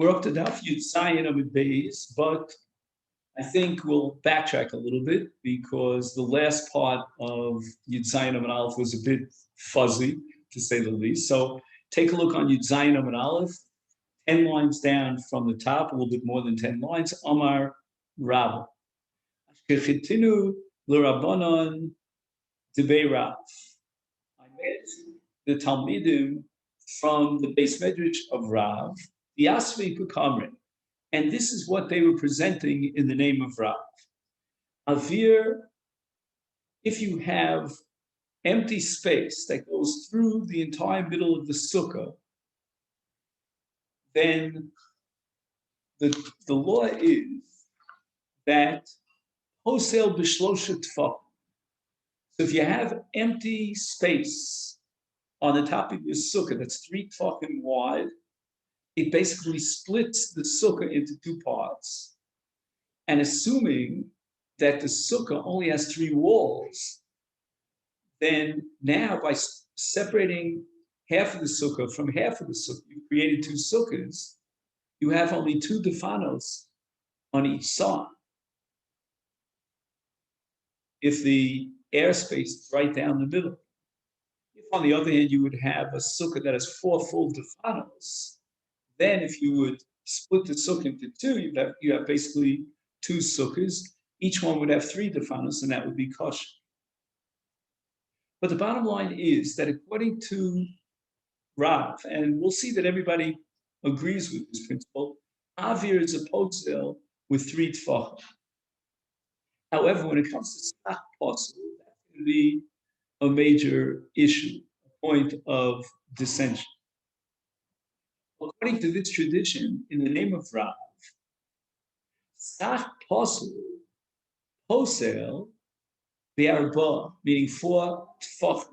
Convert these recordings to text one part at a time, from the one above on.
We're up to Daf Yud Zayin Amud Beis, but I think we'll backtrack a little bit because the last part of Yud Zayin Amud Aleph was a bit fuzzy, to say the least. So take a look on Yud Zayin Amud Aleph, 10 lines down from the top, a little bit more than 10 lines. Amar Rav. Ashkechitinu l'Rabbanon Debei Rav. I met the Talmidim from the Beis Medrash of Rav, the Asvi Kukamre. And this is what they were presenting in the name of Rav. Avir, if you have empty space that goes through the entire middle of the sukkah, then the law is that wholesale b'shlosha tefachim. So if you have empty space on the top of your sukkah that's 3 tefachim wide, it basically splits the sukkah into 2 parts. And assuming that the sukkah only has 3 walls, then now by separating half of the sukkah from half of the sukkah, you've created 2 sukkahs, you have only 2 defanos on each side. If the airspace is right down the middle. If on the other hand, you would have a sukkah that has 4 full defanos, then if you would split the sukkah into 2, you have basically 2 sukkahs. Each one would have 3 defanos, and that would be kosher. But the bottom line is that according to Rav, and we'll see that everybody agrees with this principle, Avir is a potzel with 3 tefachim. However, when it comes to Tzach Posel, that can be a major issue, a point of dissension. According to this tradition, in the name of Rav, Tzach Posel, Posel, Be'arba, meaning 4 tefachim.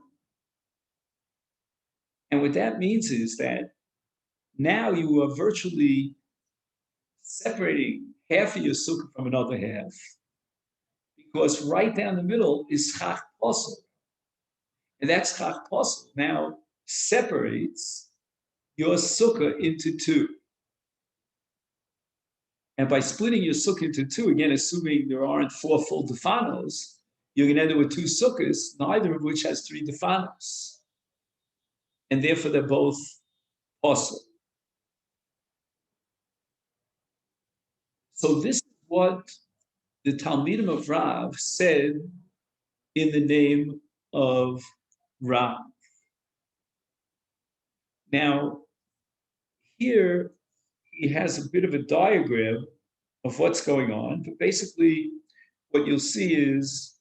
And what that means is that now you are virtually separating half of your sukkah from another half, because right down the middle is Chach Posel. And that Chach Posel now separates your sukkah into 2. And by splitting your sukkah into 2, again, assuming there aren't 4 full defanos, you're going to end up with 2 sukkahs, neither of which has 3 defanos. And therefore, they're both Posel. So this is what the Talmidim of Rav said in the name of Rav. Now, here he has a bit of a diagram of what's going on, but basically what you'll see is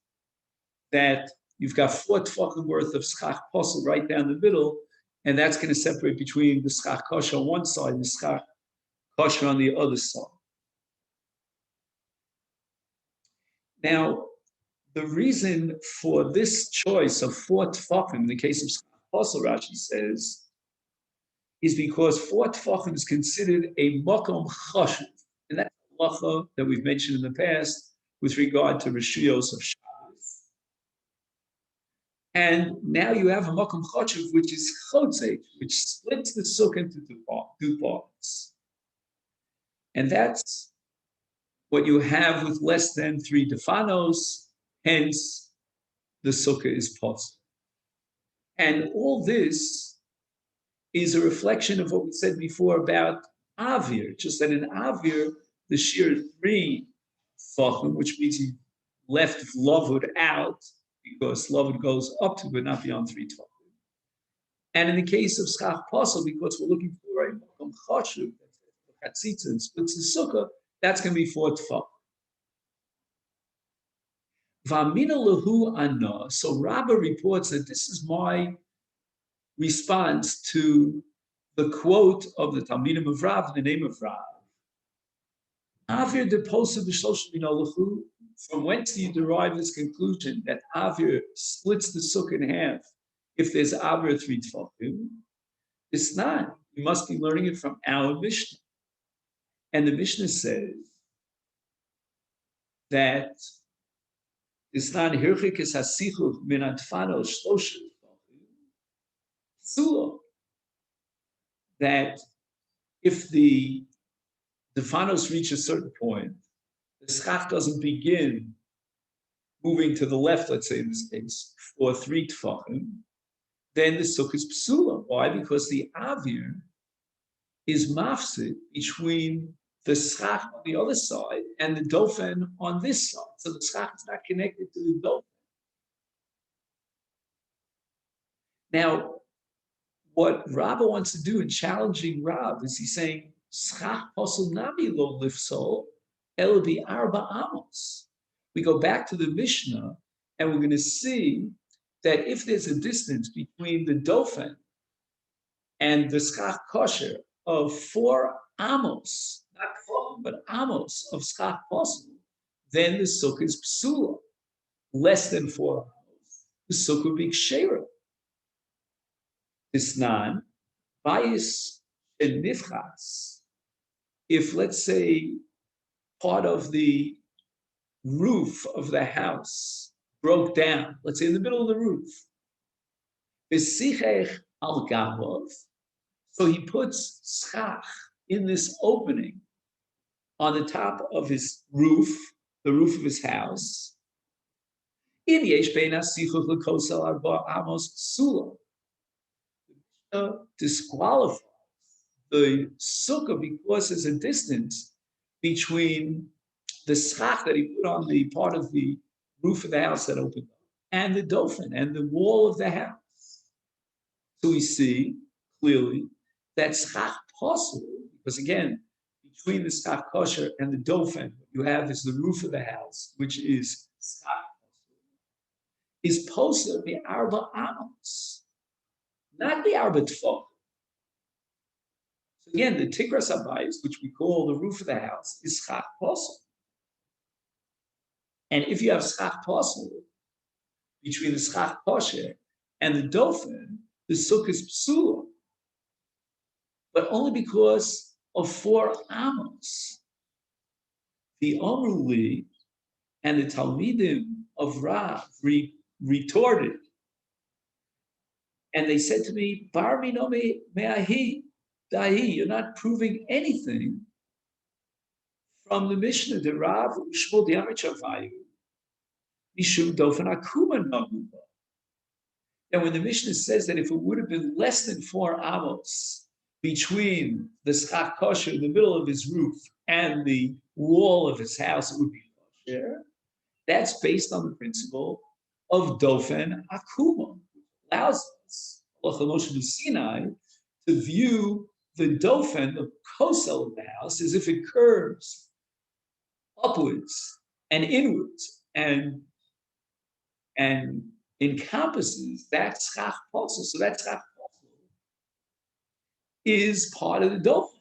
that you've got 4 tefachim worth of schach posel right down the middle, and that's going to separate between the schach kosher on one side and the schach kosher on the other side. Now, the reason for this choice of 4 tefachim, in the case of schach posel, Rashi says, is because 4 tefachim is considered a makom chashuv, and that's a halacha that we've mentioned in the past with regard to reshuyos of Shabbos. And now you have a makom chashuv, which is chotzeh, which splits the sukkah into 2 parts. And that's what you have with less than 3 defanos, hence the sukkah is possible. And all this is a reflection of what we said before about Avir, just that in Avir, the sheer 3 tefachim, which means he left Lavud out, because Lavud goes up to but not beyond 3 tefachim. And in the case of Schach Posel, because we're looking for a Makom Chashuv, Chatzitza, and splits the sukkah, that's going to be 4 tefachim. V'amina lehu ana. So Rabbah reports that this is my response to the quote of the Talmidim of Rav in the name of Rav. Avir de posa b'shlosh minolachu. From whence do you derive this conclusion that Avir splits the sukkah in half if there's Avir 3 tefachim? It's not. You must be learning it from our Mishnah. And the Mishnah says that it's not hirchik es hasichuch min atfano shlosh tefachim, that if the the Fanos reach a certain point, the schach doesn't begin moving to the left, let's say in this case, for 3 tefachim, then the sukkah is psula. Why? Because the avir is mafsid between the schach on the other side and the dofen on this side. So the schach is not connected to the dofen. Now, what Rabba wants to do in challenging Rab is he's saying, schach posel nami lo lifsol, el bi arba amos. We go back to the Mishnah and we're going to see that if there's a distance between the dofen and the schach kosher of 4 amos, not 4, but amos of schach posel, then the sukkah is psula. Less than 4 amos, the sukkah would be ksheira. Isnan, bias and nifchas. If, let's say, part of the roof of the house broke down, let's say in the middle of the roof, besichech al gavov, so he puts schach in this opening on the top of his roof, the roof of his house. Im yesh bein asichuch lekosel arba amos psula. Disqualifies the sukkah because there's a distance between the schach that he put on the part of the roof of the house that opened up and the dofen and the wall of the house. So we see clearly that schach possible, because again, between the schach kosher and the dofen, what you have is the roof of the house, which is schach is posted the arba amos, not the arba tefach. So again, the tikras habayis, which we call the roof of the house, is schach posel. And if you have schach posel between the schach kosher and the dofen, the sukkah is psula, but only because of 4 amos. The Omruli and the Talmidim of Rav retorted, and they said to me, Bar minome me'ahi, dahi, you're not proving anything from the Mishnah, the Rav Shmuel Diamichavayu, Mishum Dofen Akuma Naguba. And when the Mishnah says that if it would have been less than 4 amos between the schach kosher in the middle of his roof and the wall of his house, it would be kosher. That's based on the principle of Dofen Akuma, which allows us, Sinai, to view the dofen, the kosel of the house, as if it curves upwards and inwards and encompasses that schach posel. So that schach posel is part of the dofen,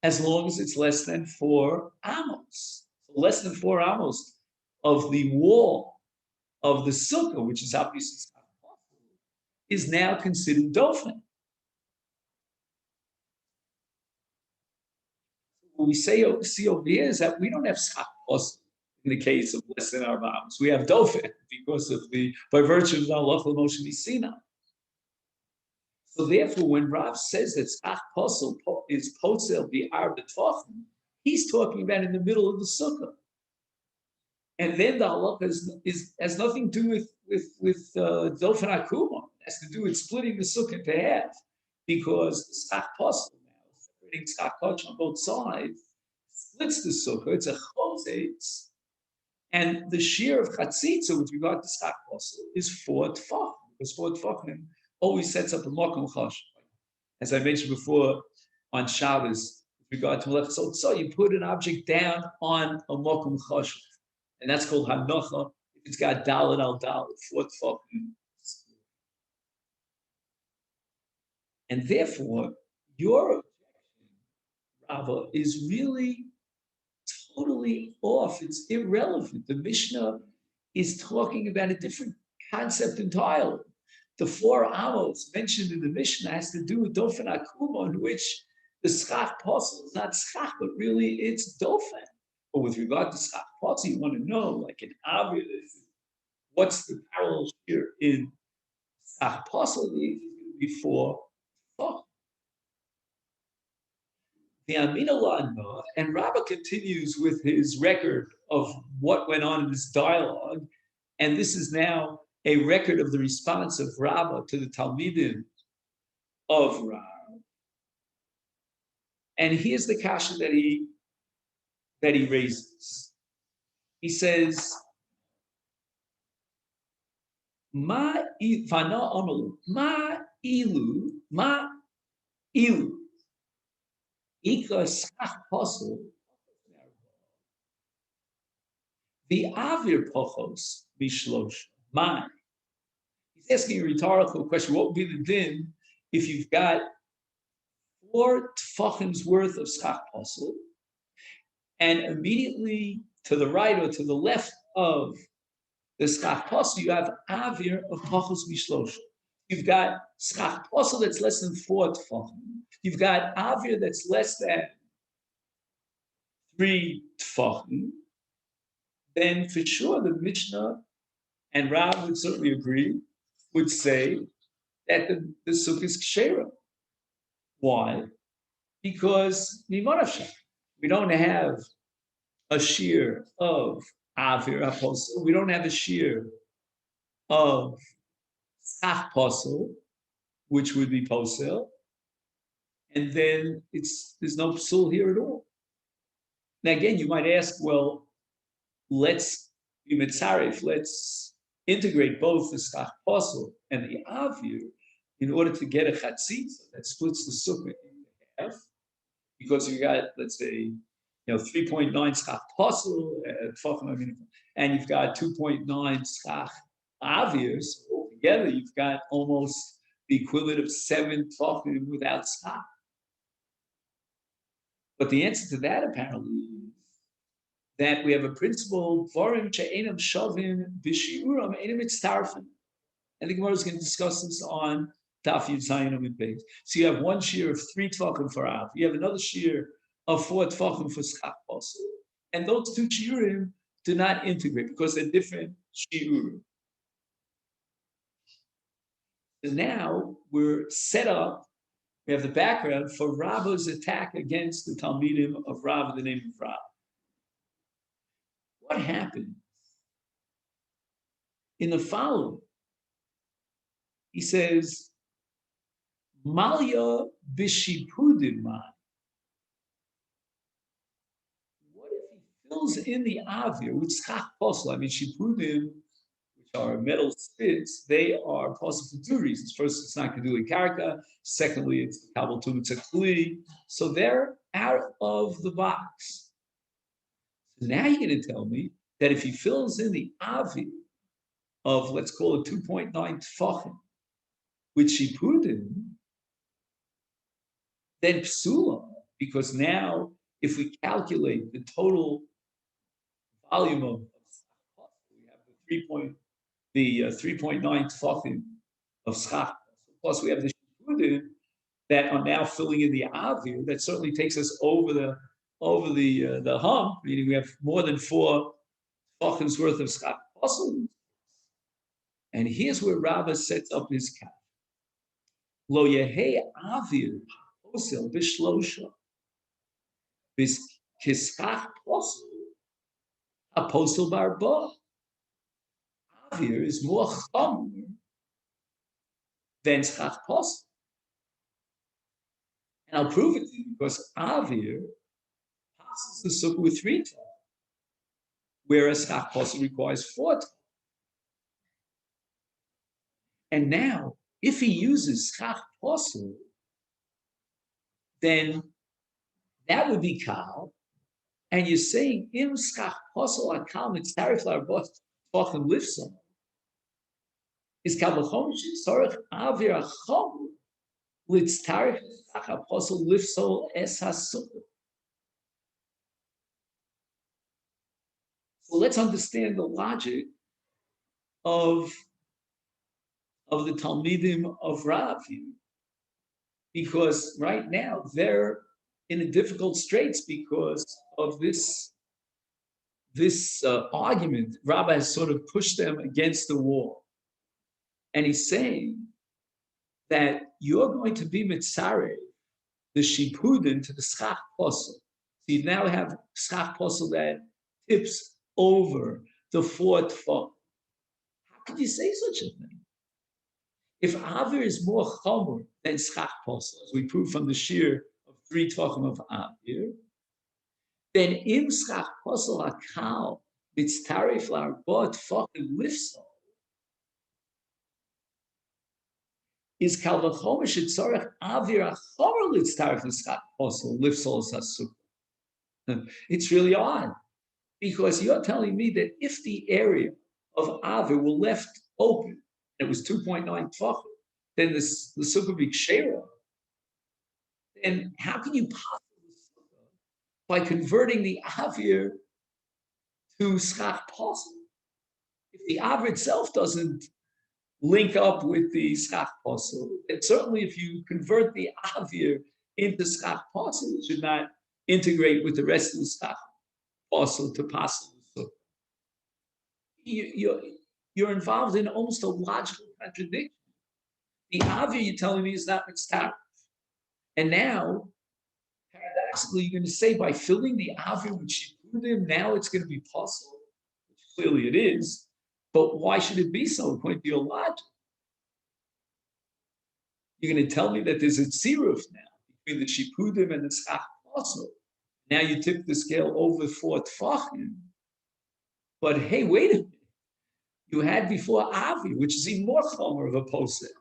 as long as it's less than 4 amos. So less than 4 amos of the wall of the sukkah, which is obviously schach posel, is now considered dofen. What we see over here is that we don't have schach posel in the case of less than 4 amos. We have dofen because of by virtue of the halacha l'moshe misina. So therefore, when Rav says that schach posel is posel b'arba tefachim, he's talking about in the middle of the sukkah. And then the halacha has nothing to do with dofen akuma. It has to do with splitting the sukkah into half, because the schach posel now, separating schach kosher on both sides, splits the sukkah. It's a chotzetz, and the shear of chatzitza with regard to schach posel is 4 tefachim, because 4 tefachim always sets up a makom chashuv. As I mentioned before on Shabbos, with regard to melech so you put an object down on a makom chashuv, and that's called hanocha. If it's got dalet al dalet, 4 tefachim. And therefore, your objection, Rava, is really totally off. It's irrelevant. The Mishnah is talking about a different concept entirely. The 4 amos mentioned in the Mishnah has to do with dofen akuma, in which the schach posel is not schach, but really it's dofen. But with regard to schach posel, you want to know, like in Avir, what's the parallel here in schach posel? It's going to be 4 tefachim. the Amina Lana, and Rabbah continues with his record of what went on in this dialogue. And this is now a record of the response of Rabbah to the Talmidim of Rav. And here's the kasha that he raises. He says, Ma fana omalu, ma ilu, ika skach posel, the avir pochos mishlosh. My. He's asking a rhetorical question. What would be the din if you've got 4 tfachim's worth of skach posel, and immediately to the right or to the left of the skach posel, you have avir of pochos mishlosh. You've got skach posel that's less than 4 tfachim. You've got avir that's less than 3 tfachim. Then for sure the Mishnah, and Rav would certainly agree, would say that the sukkah is kshera. Why? Because we don't have a shear of avir apostle. We don't have a shear of skach posel, which would be posel, and then there's no psul here at all. Now again, you might ask, well, let's be mitzaref, let's integrate both the skach posel and the avir in order to get a chatzitza that splits the sukkah in half, because you got, let's say, 3.9 skach posel, and you've got 2.9 skach avir. So altogether, you've got almost the equivalent of 7 tefachim without skach. But the answer to that apparently is that we have a principle, Vorim she'enam shavim b'shiuram enam mitztarfim. And the Gemara is going to discuss this on Daf Yud Zayin Amud Beis. So you have one shear of 3 tefachim for av. You have another shear of 4 tefachim for skach posel. And those 2 shiurim do not integrate because they're different shiurim. So now we're set up, we have the background for Rabbah's attack against the Talmidim of Rav in the name of Rav. What happened? In the following, he says, Malya bishipudim man. What if he fills in the avir with skach posel? I mean, shipudim, which are metal spits, they are possible for 2 reasons. First, it's not kedui karka. Secondly, it's kabel tum tzakli. So they're out of the box. So now you're going to tell me that if he fills in the avir of, let's call it 2.9 tefachim, with shipudim, then psula, because now if we calculate the total volume of we have the 3.9 tefachim of schach, plus we have the shipudim that are now filling in the avir, that certainly takes us over the hump, meaning we have more than 4 tefachim's worth of schach. And here's where Rabbah sets up his cap. Lo yehei avir posel b'shlosha b'kiskach posel a posel barba. Avir is more chamor than schach posel. And I'll prove it to you because avir passes the sukkah with 3 tefachim, whereas schach posel requires 4 tefachim. And now, if he uses schach posel, then that would be kal. And you're saying im schach posel akal mitzarif larbot tefachim lifson is kal b'chom shetzorech avir achom litzarif schach posel lifsol es hasukah. So let's understand the logic of the Talmidim of Rav, because right now they're in a difficult straits because of this argument. Rabbah has sort of pushed them against the wall, and he's saying that you're going to be mitzareh the shipudin to the schach posel. So you now have schach posel that tips over the fourth tefach. How could you say such a thing? If Avir is more chomer than schach posel, as we prove from the shear of 3 tefachim of Avir, then im schach posel akal mitztarif la'arbot tefachim lifsol is kal v'chomer shetzorech Avir achomer litztarif l'schach posel lifsol sasuk. It's really odd, because you're telling me that if the area of Avir were left open, it was 2.9 tefachim, then the sukkah be kshera. And how can you possibly sukkah by converting the Avir to schach posel? If the Avir itself doesn't link up with the schach posel, and certainly if you convert the Avir into schach posel, it should not integrate with the rest of the schach posel to posel the sukkah. You're involved in almost a logical contradiction. The Avir you're telling me is not mitzvah. And now, paradoxically, you're going to say by filling the Avir with shipudim, now it's going to be possible, which clearly it is. But why should it be so according to your logic? You're going to tell me that there's a tziruf now between the shipudim and the schach posel. Now you tip the scale over 4 tefachim. But hey, wait a minute. You had before Avir, which is even more chomer of a posel.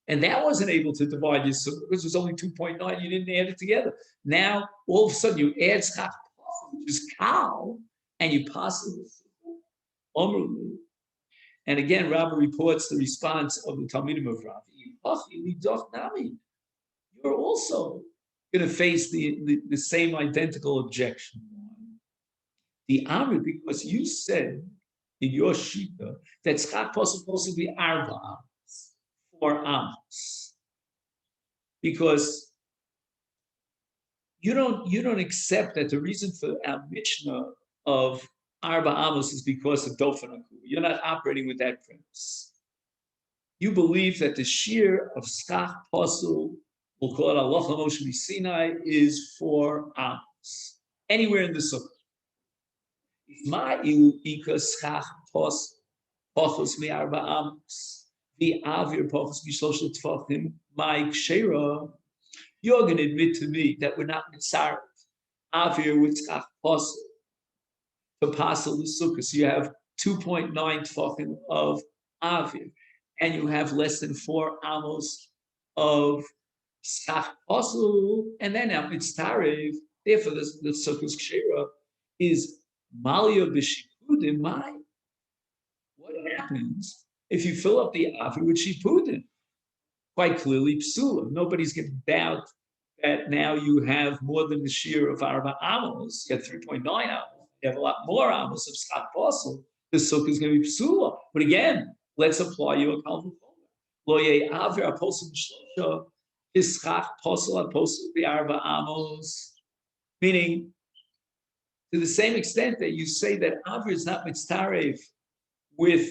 And that wasn't able to divide your sukkah because it was only 2.9. You didn't add it together. Now, all of a sudden, you add schach posel, which is kal, and you pass it with And again, Rabbi reports the response of the Talmidim of Rabbi. You're also going to face the same identical objection. The Amr, because you said in your shita that schach posel is supposed to be arba amos, 4 amos, because you don't accept that the reason for our Mishnah of arba amos is because of dofen akuva. You're not operating with that premise. You believe that the shear of schach posel, we'll call it halacha Moshe Sinai, is 4 amos anywhere in the sukkah. My ika schach posel pochos mi arba amos. The Avir pochos b'shlosha tefachim, my kshera, you're going to admit to me that we're not mitzaref Avir with schach posel to pasel the sukkah. So you have 2.9 tefachim of Avir, and you have less than 4 amos of schach posel, and then now mitzaref. Therefore, the sukkah's kshera is malia b'shipudim. What happens if you fill up the Avir with shipudim? Quite clearly, psula. Nobody's going to doubt that now you have more than the shear of arba amos. You have 3.9 amos. You have a lot more amos of schach posel. The sukkah is going to be psula. But again, let's apply you a kalvachomer. Lo ye Avir aposel b'shlosha is schach posel aposel the arba amos. Meaning, to the same extent that you say that Avir is not mitztarev with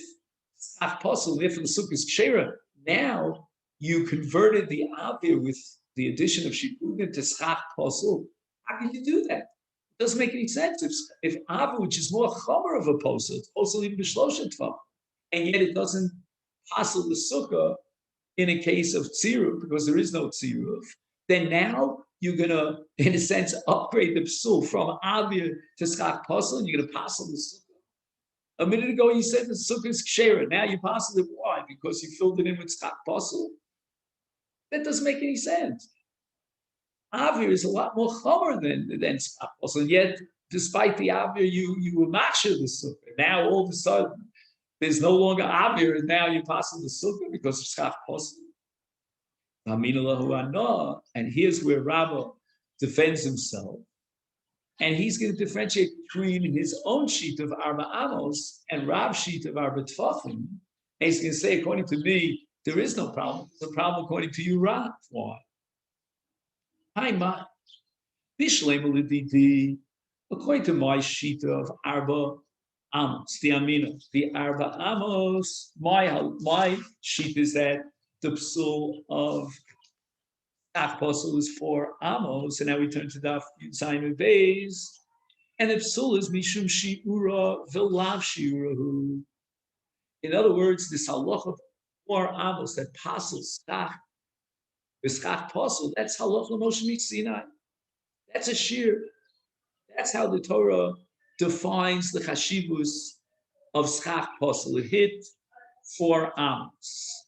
schach posel, therefore the sukkah is kshera. Now you converted the Avir with the addition of shipudim to schach posel. How can you do that? It doesn't make any sense. If Avir, which is more chomer of a posel, it's posel even b'shlosha tefachim, and yet it doesn't posel the sukkah in a case of tziruf because there is no tziruf, then now you're going to, in a sense, upgrade the psul from Avir to schach posel, and you're going to posel the sukkah. A minute ago, you said the sukkah is kshera. Now you posel it. Why? Because you filled it in with schach posel. That doesn't make any sense. Avir is a lot more chomer than schach posel, and yet, despite the Avir, you were masher the sukkah. Now all of a sudden, there's no longer Avir, and now you posel the sukkah because of schach posel. And here's where Rabbi defends himself, and he's going to differentiate between his own sheet of arba amos and Rab's sheet of arba tefachim. And he's going to say, according to me, there is no problem. It's a problem according to you, Rab. Why? Hi, ma. According to my sheet of arba amos, the amina, the arba amos, my sheet is that the psul of Schach Posel is 4 amos, and now we turn to Daf Zayin Beis, and the Psul is Mishum Shiura Velav Shiurahu. In other words, this halacha of 4 amos that Posel Schach, the Schach Posel, that's halacha Moshe Sinai. That's a shear. That's how the Torah defines the chashivus of Schach Posel. It hit 4 amos.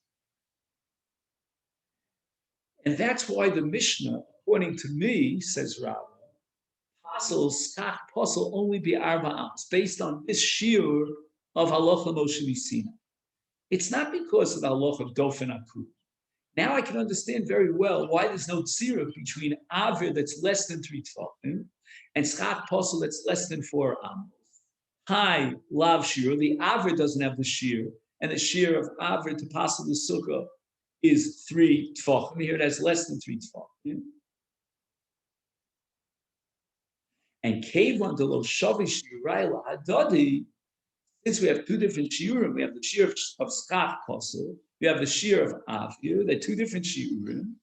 And that's why the Mishnah, according to me, says Rabbah, Posel, Schach Posel only be 4 amos, based on this shear of halacha Moshe Sinai. It's not because of the halacha of Dofen Akud. Now I can understand very well why there's no tzira between Avir that's less than 3 tefachim and Schach Posel that's less than 4 amos. Hi, Lav Shir, the Avir doesn't have the shear, and the shear of Avir to Posel the Sukkah is 3 tefachim. Here it has less than 3 tefachim. And Kevon de lo Shavi Shirai Hadadi, since we have 2 different shiurim, we have the shear of Schach Posel, we have the shear of Avir. They're 2 different shiurim,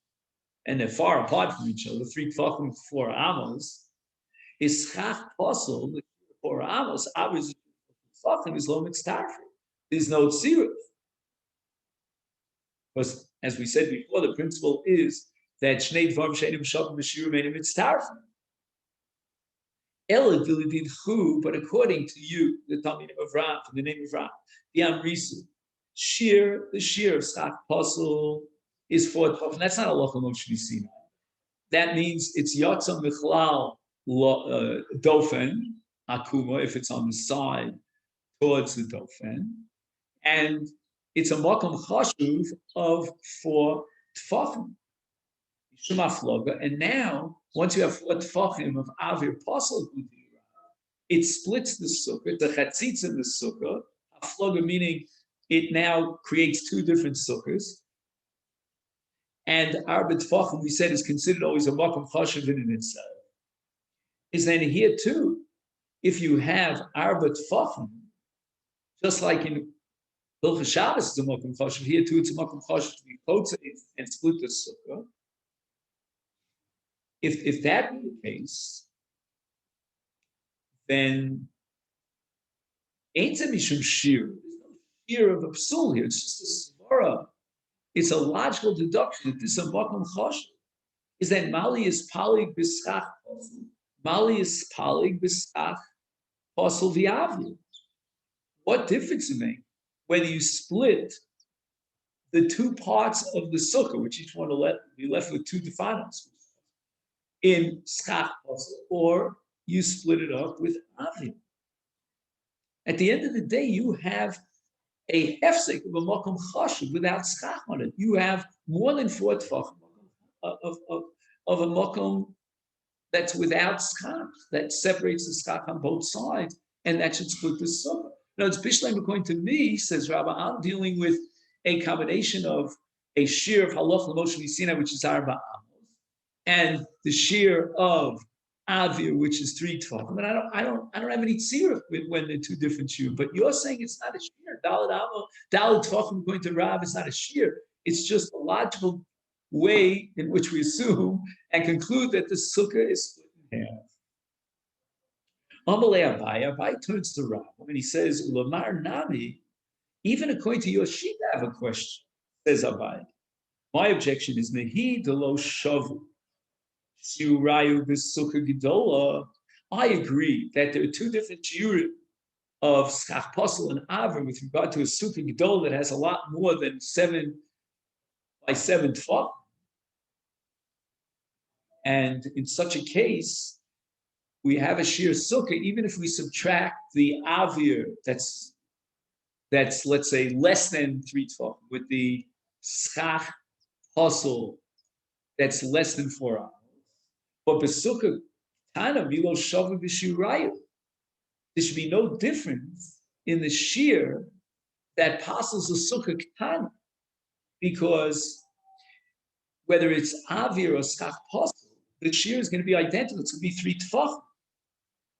and they're far apart from each other. 3 tefachim, 4 amos. Is Schach Posel, the 4 amos, Avir tefachim is lo mitztarfim. There's no tziruf. Because, as we said before, the principle is that Shnei Dvarim She'enim Shavim B'Shiurim Einim Mitztarfim. But according to you, the Talmidim of Rav, in the name of Rav, the Amrisu, the shear of Schach Posel is 4 tefachim. That's not a halacha Moshe Sinai. That means it's Yatzam Michlal Dofen Akuma if it's on the side towards the Dofen, and it's a makom chashuv of 4 tefachim. And now, once you have 4 tefachim of Avir Posel, it splits the sukkah, the chatzitz in the sukkah, haflaga meaning it now creates 2 different sukkahs. And Arba Tefachim, we said, is considered always a makom chashuv in itself. Is then here too, if you have Arba Tefachim, just like in Hilchos Shabbos is a makom chashuv, here too it's a makom chashuv to be chotza and split the sukkah. If that be the case, then ain't there mishum shir? There's no shear of a psul here. It's just a svara. It's a logical deduction that this is a makom chashuv. Is that Mali is palig b'schach posel? Mali is palig b'schach posel v'avli. What difference it makes whether you split the 2 parts of the sukkah, which each one will be left with 2 defilements, in Schach Posel, or you split it up with Avim. At the end of the day, you have a hefsek of a makom chashuv without Schach on it. You have more than 4 tefachim of a makom that's without Schach, that separates the Schach on both sides, and that should split the sukkah. Now, it's Bishleim, according to me, says Rabbi, I'm dealing with a combination of a shear of halacha Moshe Sinai, which is 4 amos, and the shear of Avir, which is 3 tefachim. And I don't have any tzira when they're 2 different shear. But you're saying it's not a shear. Daled tefachim, according to Rav, is not a shear. It's just a logical way in which we assume and conclude that the sukkah is split in half. Amalei Abai turns to Rav and he says, Ulamar Nami, even according to your sheet, I have a question, says Abai. My objection is Nehi Delo Shavu. I agree that there are 2 different shiurim of Schach Posel and Avir with regard to a Sukkah Gedol that has a lot more than 7 by 7 tefachim. And in such a case, we have a sheer Sukkah, even if we subtract the Avir that's let's say less than 3 tefachim, with the Schach Posel that's less than 4 hours. But Besukah Tana Milo Shavu B'Shirayu. There should be no difference in the shear that passes a Sukkah Tana, because whether it's Avir or Schach Posel, the shear is going to be identical. It's going to be 3 tefachim,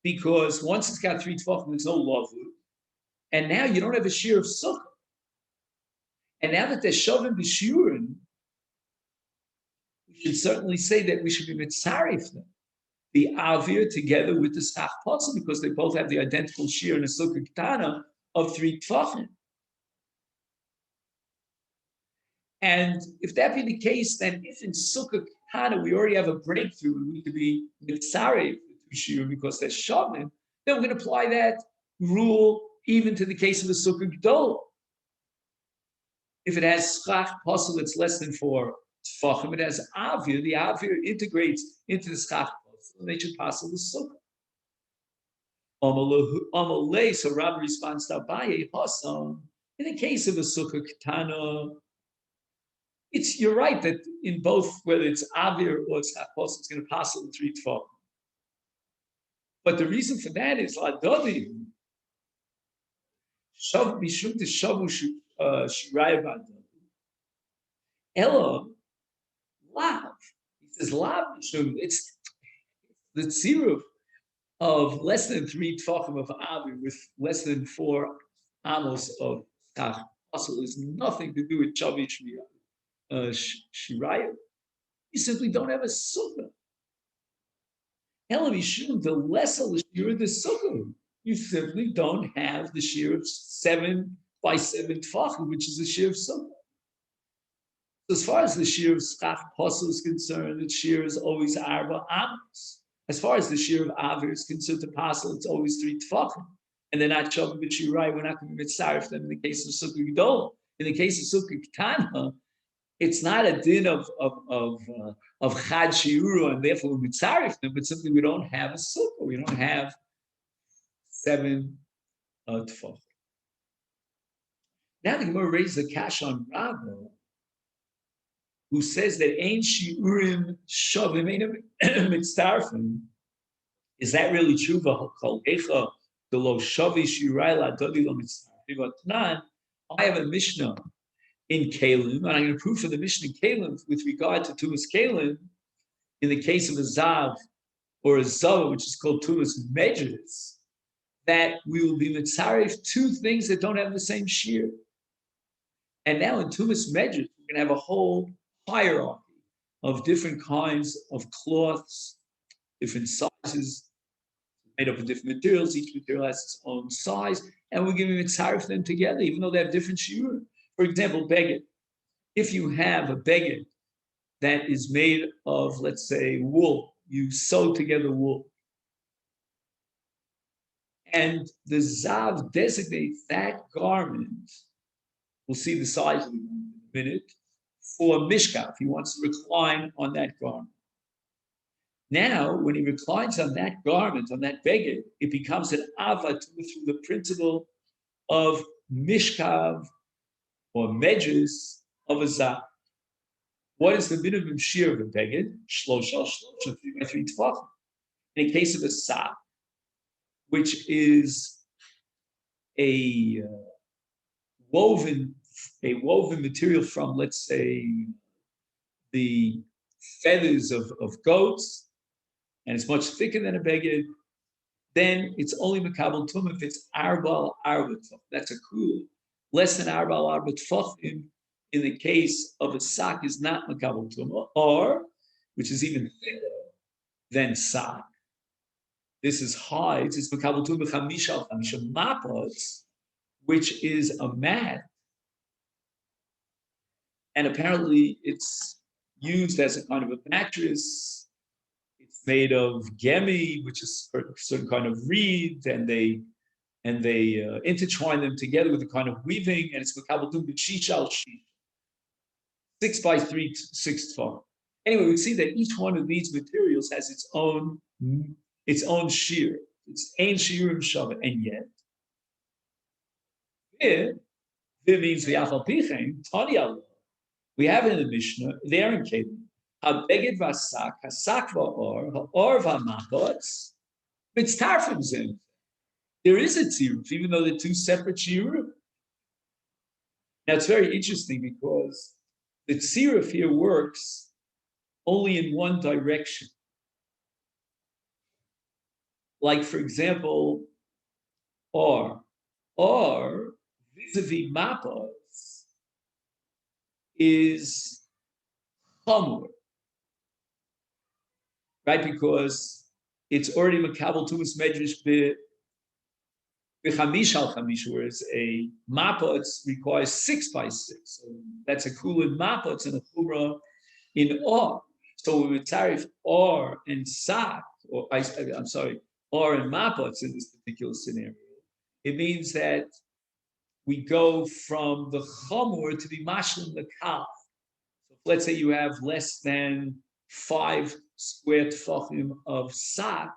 because once it's got 3 tefachim, there's no lavu, and now you don't have a shear of Sukkah. And now that they're Shavim B'Shiurim, we should certainly say that we should be mitzarif them, the avir together with the schach posel, because they both have the identical shear and a sukkah ketana of 3 tefachim. And if that be the case, then if in sukkah ketana we already have a breakthrough and we need to be mitzarif with 2 shear because they're shavim, then we're going to apply that rule even to the case of the sukkah gedolah. If it has schach posel that's less than 4 tefachim, it has avir. The avir integrates into the schach posel, and they should posel the sukkah. Amalei, so Rabbi responds to Abaye, Hasan. In the case of a sukkah ketana, you're right that in both, whether it's avir or schach posel, it's going to posel the 3 tefachim. But the reason for that is ladodi shav mishum de shavu shiraya vadodi ella lav. He says lav mishum. It's the tziruf of less than 3 tefachim of avir with less than 4 amos of schach posel is nothing to do with shavu shiraya. You simply don't have a sukkah. The lesser the shear of the sukkah. You simply don't have the shear of 7 by 7 tefachim, which is the shear of sukkah. So as far as the shear of schach posel is concerned, the shear is always arba amos. As far as the shear of avir is concerned, to posel, it's always 3 tefachim. And they're not shavim b'shirai. We're not going to be mitzaref them in the case of sukkah gedolah. In the case of sukkah ketana, it's not a din of chad shiuru, and therefore we mitzaref them, but simply we don't have a sukkah. We don't have 7 tefachim. Now the Gemara raises a kash on Rabbah, who says that ein shiurim shavim ein mitzarefim. Is that really true? V'kol echa delo shavi shiurai ladodi lo mitzarefim. I have a Mishnah in Kalim, and I'm going to prove for the Mishnah in Kalim with regard to Tumas Kalim, in the case of a Zav or a Zav, which is called Tumas Medjus, that we will be mitzaref 2 things that don't have the same shear. And now in Tumas Medjus, we're going to have a whole hierarchy of different kinds of cloths, different sizes, made up of different materials. Each material has its own size, and we're going to be mitzaref them together, even though they have different shear. For example, beged. If you have a beged that is made of, let's say, wool, you sew together wool, and the Zav designates that garment, we'll see the size of it in a minute, for Mishkaf. He wants to recline on that garment. Now, when he reclines on that garment, on that beged, it becomes an avat through the principle of Mishkav, or medjus of a zav. What is the minimum shear of a beged? Shlosha, 3 by 3 tefachim. In the case of a sack, which is a woven material from, let's say, the feathers of goats, and it's much thicker than a beged, then it's only makabel tum if it's arbal arba. That's a kula. Less than arbal arba tefachim in the case of a sack is not makabel tumah, or which is even thicker than sack. This is hides. It's makabel tumah chamisha mapas, which is a mat, and apparently it's used as a kind of a mattress. It's made of gemi, which is a certain kind of reed, and they intertwine them together with a kind of weaving, and it's makabel tumah shishal sheet. 6 by 3, 6 tefachim. Anyway, we see that each one of these materials has its own shear. It's ein shiurim shavim, and yet it means v'yafal pichein tani Allah. We have it in the Mishnah there in Kedim. Habeged v'asak, hasak v'or, ha'or v'amachotz, mitztarfim zim. There is a tziruf, even though they're 2 separate shiurim. Now it's very interesting because the tziruf here works only in one direction. Like, for example, or vis-a-vis mapas is chamur. right? Because it's already makabel tumas medrash b'chamish al chamish, whereas a mapa requires 6 by 6. So that's a kulin mapa, it's in a chumrah in or. So we would tarif or and sak, or I'm sorry, or and mapot in this particular scenario. It means that we go from the chamur to the mashlim the kal. So let's say you have less than 5 square tefachim of sak,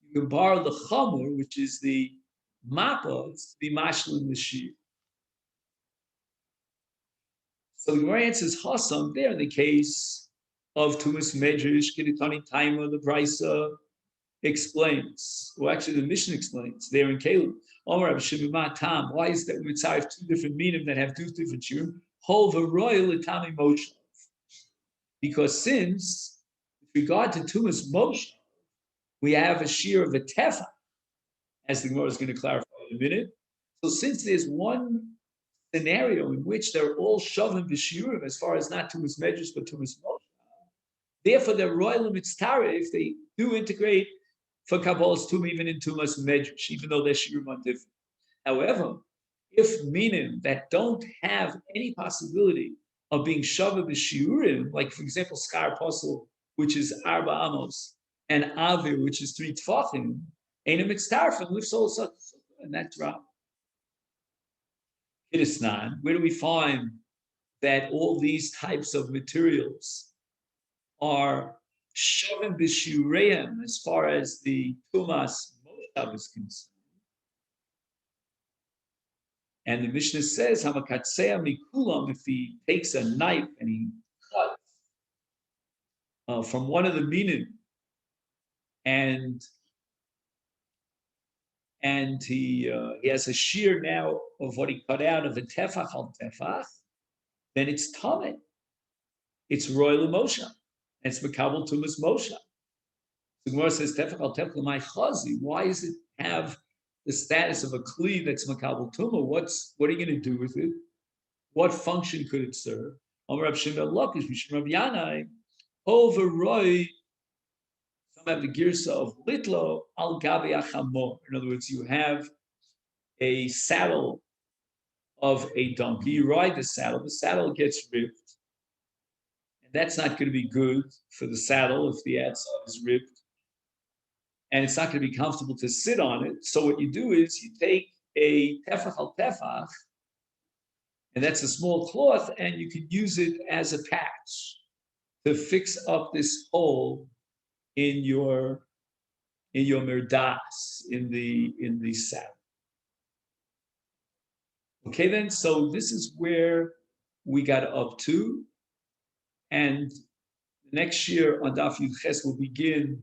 you can borrow the chamur, which is the mapot, to be mashlim the shir. So the Gemara answers Hasam there in the case of Tumas Medrash, Kidditani Taima, the Brisa explains, or actually the Mishnah explains there in Caleb. Why is that we have 2 different minim that have 2 different shirim? Hol v'royal etami Moshe. Because since, with regard to Tumas Moshe, we have a shir of a tefa, as the Gemara is going to clarify in a minute. So since there's one scenario in which they're all shovim b'shiurim as far as not Tumas Medrash but Tumas Moshe, therefore they're royal mitzvah if they do integrate for Kabbalah's Tum even in Tumas Medrash, even though their shiurim are different. However, if minim that don't have any possibility of being shavah b'shiurim, like for example Skar Apostle, which is Arba Amos, and Avir, which is 3 Tfachim, ain't a mitzvah and lifts all such, and that drop. Kiddisnan, where do we find that all these types of materials are shavim b'shiureim as far as the Tumas Moshav is concerned? And the Mishnah says, Hamakatseya mikulam, if he takes a knife and he cuts from one of the minim, and he has a shear now of what he cut out of a tefach al tefach, then it's tameh. It's royal Moshe. It's makabel tumas Moshe. The Gemara says tefach al tefach my chazi. Why does it have the status of a kli that's makabel tuma? What are you going to do with it? What function could it serve? Amar Rav Shimon Lakish, Mishum Rav Yanai, overroy. Some have the girsa of litlo al gabi achamor. In other words, you have a saddle of a donkey. You ride the saddle gets ripped, and that's not going to be good for the saddle if the outside is ripped, and it's not going to be comfortable to sit on it. So what you do is you take a tefach al tefach, and that's a small cloth, and you can use it as a patch to fix up this hole in your merdas, in the saddle. Okay, then, so this is where we got up to, and next year on Daf Yud Ches will begin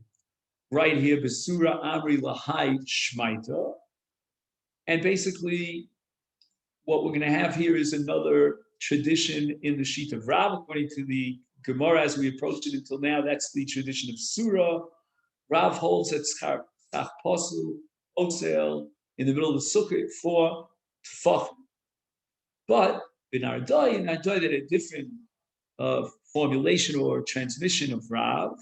right here, Besura Amri Lahai Shmaita, and basically what we're going to have here is another tradition in the sheet of Rav, according to the Gemara as we approached it until now. That's the tradition of Surah. Rav holds that Schach Posul, Otzel, in the middle of the Sukkah for Tfach. But in Ardai, they had a different formulation or transmission of Rav.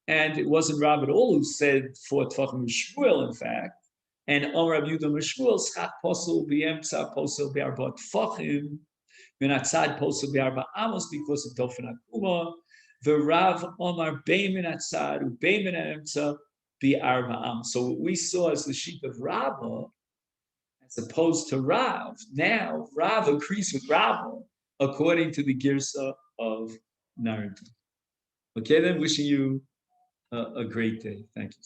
And it wasn't Rav at all who said for Tfachim Shmuel, in fact. And Amar Rav Yudah Shmuel, Schach Posul, B'yemtza Posul, B'arba Tfachim, Minatzad Posul B'arba Amos, because of Dofen Akuma. The Rav Omar Bein Minatzad, Bein Minamtza, B'arba Amos. So what we saw as the sheep of Rabbah, as opposed to Rav, now Rav agrees with Rabbah according to the Girsa of Narada. Okay, then, wishing you a great day. Thank you.